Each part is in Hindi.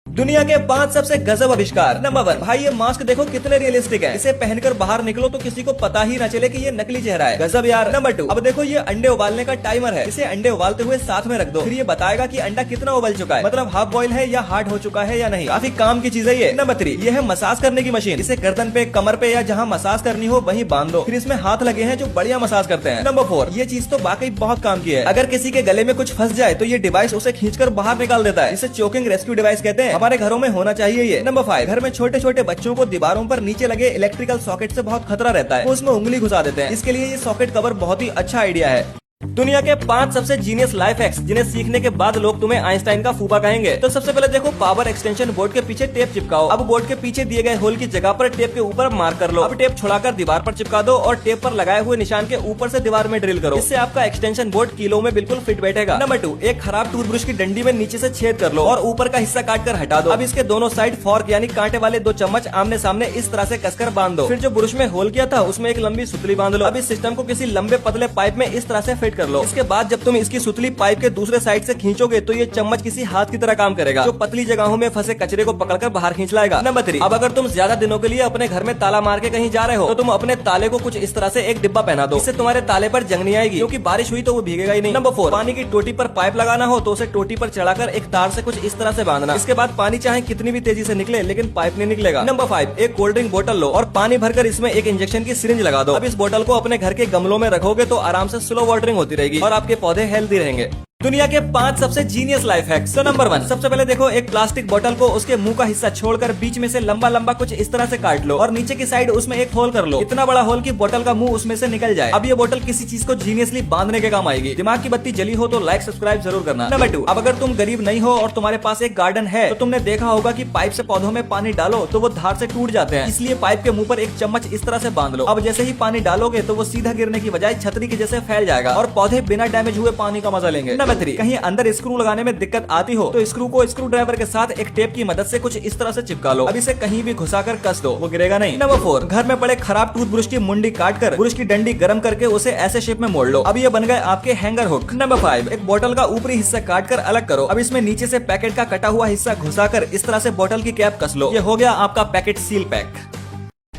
दुनिया के 5 सबसे गजब आविष्कार। नंबर 1, भाई ये मास्क देखो कितने रियलिस्टिक है। इसे पहनकर बाहर निकलो तो किसी को पता ही ना चले कि ये नकली चेहरा है। गजब यार। नंबर 2, अब देखो ये अंडे उबालने का टाइमर है। इसे अंडे उबालते हुए साथ में रख दो, फिर ये बताएगा कि अंडा कितना उबल चुका है, मतलब हाफ बॉयल है या हार्ड हो चुका है या नहीं। काफी काम की चीज है ये। नंबर 3, ये है मसाज करने की मशीन। इसे गर्दन पे, कमर पे या जहाँ मसाज करनी हो वहीं बांध दो, फिर इसमें हाथ लगे हैं जो बढ़िया मसाज करते हैं। नंबर 4, ये चीज तो वाकई बहुत काम की है। अगर किसी के गले में कुछ फंस जाए तो ये डिवाइस उसे खींचकर बाहर निकाल देता है। इसे चोकिंग रेस्क्यू डिवाइस कहते हैं। हमारे घरों में होना चाहिए ये। नंबर 5, घर में छोटे छोटे बच्चों को दीवारों पर नीचे लगे इलेक्ट्रिकल सॉकेट से बहुत खतरा रहता है, वो उसमें उंगली घुसा देते हैं। इसके लिए ये सॉकेट कवर बहुत ही अच्छा आइडिया है। दुनिया के 5 सबसे जीनियस लाइफ हैक्स जिन्हें सीखने के बाद लोग तुम्हें आइंस्टाइन का फूफा कहेंगे। तो सबसे पहले देखो, पावर एक्सटेंशन बोर्ड के पीछे टेप चिपकाओ। अब बोर्ड के पीछे दिए गए होल की जगह पर टेप के ऊपर मार्क कर लो। अब टेप छुड़ाकर दीवार पर चिपका दो और टेप पर लगाए हुए निशान के ऊपर से दीवार में ड्रिल करो। इससे आपका एक्सटेंशन बोर्ड किलो में बिल्कुल फिट बैठेगा। नंबर 2, एक खराब टूथब्रश की डंडी में नीचे से छेद कर लो और ऊपर का हिस्सा काट कर हटा दो। अब इसके दोनों साइड फॉर्क यानी कांटे वाले 2 चम्मच आमने सामने इस तरह से कसकर बांध दो। फिर जो ब्रश में होल किया था उसमें एक लंबी सुतली बांध लो। अब इस सिस्टम को किसी लंबे पतले पाइप में इस तरह से फिट कर लो। इसके बाद जब तुम इसकी सुतली पाइप के दूसरे साइड से खींचोगे तो ये चम्मच किसी हाथ की तरह काम करेगा, जो पतली जगहों में फंसे कचरे को पकड़कर बाहर खींच लाएगा। नंबर 3, अब अगर तुम ज्यादा दिनों के लिए अपने घर में ताला मार के कहीं जा रहे हो तो तुम अपने ताले को कुछ इस तरह से एक डिब्बा पहना दो। इससे तुम्हारे ताले पर जंग नहीं आएगी, क्योंकि बारिश हुई तो वो भीगेगा ही नहीं। नंबर 4, पानी की टोटी पर पाइप लगाना हो तो उसे टोटी पर चढ़ाकर एक तार से कुछ इस तरह से बांधना। इसके बाद पानी चाहे कितनी भी तेजी से निकले लेकिन पाइप नहीं निकलेगा। नंबर 5, एक कोल्ड ड्रिंक बोतल लो और पानी भरकर इसमें एक इंजेक्शन की सिरिंज लगा दो। अब इस बोतल को अपने घर के गमलों में रखोगे तो आराम से स्लो वाटरिंग होती रहेगी और आपके पौधे हेल्दी रहेंगे। दुनिया के 5 सबसे जीनियस लाइफ हैक्स। तो नंबर 1, सबसे पहले देखो, एक प्लास्टिक बोतल को उसके मुंह का हिस्सा छोड़कर बीच में से लंबा लंबा कुछ इस तरह से काट लो और नीचे की साइड उसमें एक होल कर लो, इतना बड़ा होल कि बोतल का मुंह उसमें से निकल जाए। अब ये बोतल किसी चीज को जीनियसली बांधने के काम आएगी। दिमाग की बत्ती जली हो तो लाइक सब्सक्राइब जरूर करना। नंबर 2, अब अगर तुम गरीब नहीं हो और तुम्हारे पास एक गार्डन है तो तुमने देखा होगा कि पाइप से पौधों में पानी डालो तो वो धार से टूट जाते हैं, इसलिए पाइप के मुंह पर एक चम्मच इस तरह से बांध लो। अब जैसे ही पानी डालोगे तो वो सीधा गिरने की बजाय छतरी के जैसे फैल जाएगा और पौधे बिना डैमेज हुए पानी का मजा लेंगे। नंबर 3, कहीं अंदर स्क्रू लगाने में दिक्कत आती हो तो स्क्रू को स्क्रू ड्राइवर के साथ एक टेप की मदद से कुछ इस तरह से चिपका लो। अब इसे कहीं भी घुसाकर कस दो, वो गिरेगा नहीं। नंबर 4, घर में पड़े खराब टूथब्रश की मुंडी काटकर ब्रश की डंडी गर्म करके उसे ऐसे शेप में मोड़ लो। अब ये बन गए आपके हैंगर हुक। नंबर 5, एक बोतल का ऊपरी हिस्सा काटकर अलग करो। अब इसमें नीचे से पैकेट का कटा हुआ हिस्सा घुसाकर इस तरह से बोतल की कैप कस लो। ये हो गया आपका पैकेट सील पैक।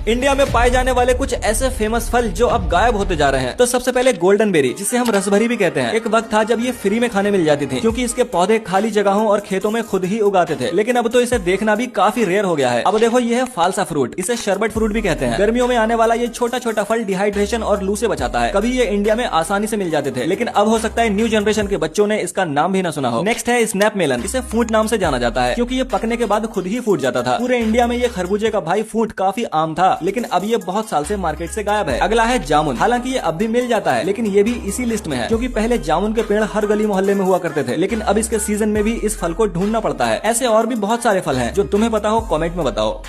इंडिया में पाए जाने वाले कुछ ऐसे फेमस फल जो अब गायब होते जा रहे हैं। तो सबसे पहले गोल्डन बेरी, जिसे हम रसभरी भी कहते हैं। एक वक्त था जब ये फ्री में खाने मिल जाती थी, क्योंकि इसके पौधे खाली जगहों और खेतों में खुद ही उगाते थे। लेकिन अब तो इसे देखना भी काफी रेयर हो गया है। अब देखो, ये है फालसा फ्रूट, इसे शरबत फ्रूट भी कहते हैं। गर्मियों में आने वाला ये छोटा छोटा फल डिहाइड्रेशन और लू से बचाता है। कभी ये इंडिया में आसानी से मिल जाते थे, लेकिन अब हो सकता है न्यू जनरेशन के बच्चों ने इसका नाम भी न सुना हो। नेक्स्ट है स्नैप मेलन, इसे फूट नाम से जाना जाता है, क्योंकि ये पकने के बाद खुद ही फूट जाता था। पूरे इंडिया में ये खरबूजे का भाई फूट काफी आम था, लेकिन अब ये बहुत साल से मार्केट से गायब है। अगला है जामुन, हालांकि ये अब भी मिल जाता है, लेकिन ये भी इसी लिस्ट में है, क्योंकि पहले जामुन के पेड़ हर गली मोहल्ले में हुआ करते थे, लेकिन अब इसके सीजन में भी इस फल को ढूंढना पड़ता है। ऐसे और भी बहुत सारे फल हैं जो तुम्हें पता हो, कमेंट में बताओ।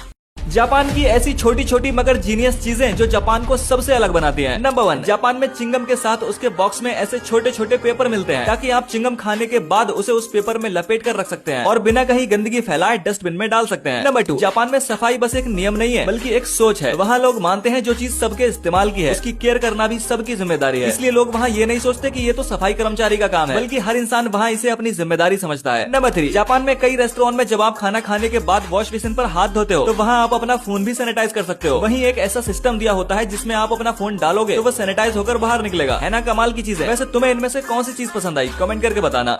जापान की ऐसी छोटी छोटी मगर जीनियस चीजें जो जापान को सबसे अलग बनाती हैं। नंबर 1, जापान में चिंगम के साथ उसके बॉक्स में ऐसे छोटे छोटे पेपर मिलते हैं, ताकि आप चिंगम खाने के बाद उसे उस पेपर में लपेट कर रख सकते हैं और बिना कहीं गंदगी फैलाए डस्टबिन में डाल सकते हैं। नंबर 2, जापान में सफाई बस एक नियम नहीं है बल्कि एक सोच है। वहाँ लोग मानते हैं जो चीज सबके इस्तेमाल की है उसकी केयर करना भी सबकी जिम्मेदारी है, इसलिए लोग वहाँ ये नहीं सोचते कि ये तो सफाई कर्मचारी का काम है, बल्कि हर इंसान वहाँ इसे अपनी जिम्मेदारी समझता है। नंबर 3, जापान में कई रेस्टोरेंट में जब आप खाना खाने के बाद वॉश बेसिन पर हाथ धोते हो तो वहाँ आप अपना फोन भी सैनिटाइज कर सकते हो। वहीं एक ऐसा सिस्टम दिया होता है जिसमें आप अपना फोन डालोगे तो वो सैनिटाइज होकर बाहर निकलेगा। है ना कमाल की चीज है। वैसे तुम्हें इनमें से कौन सी चीज पसंद आई, कमेंट करके बताना।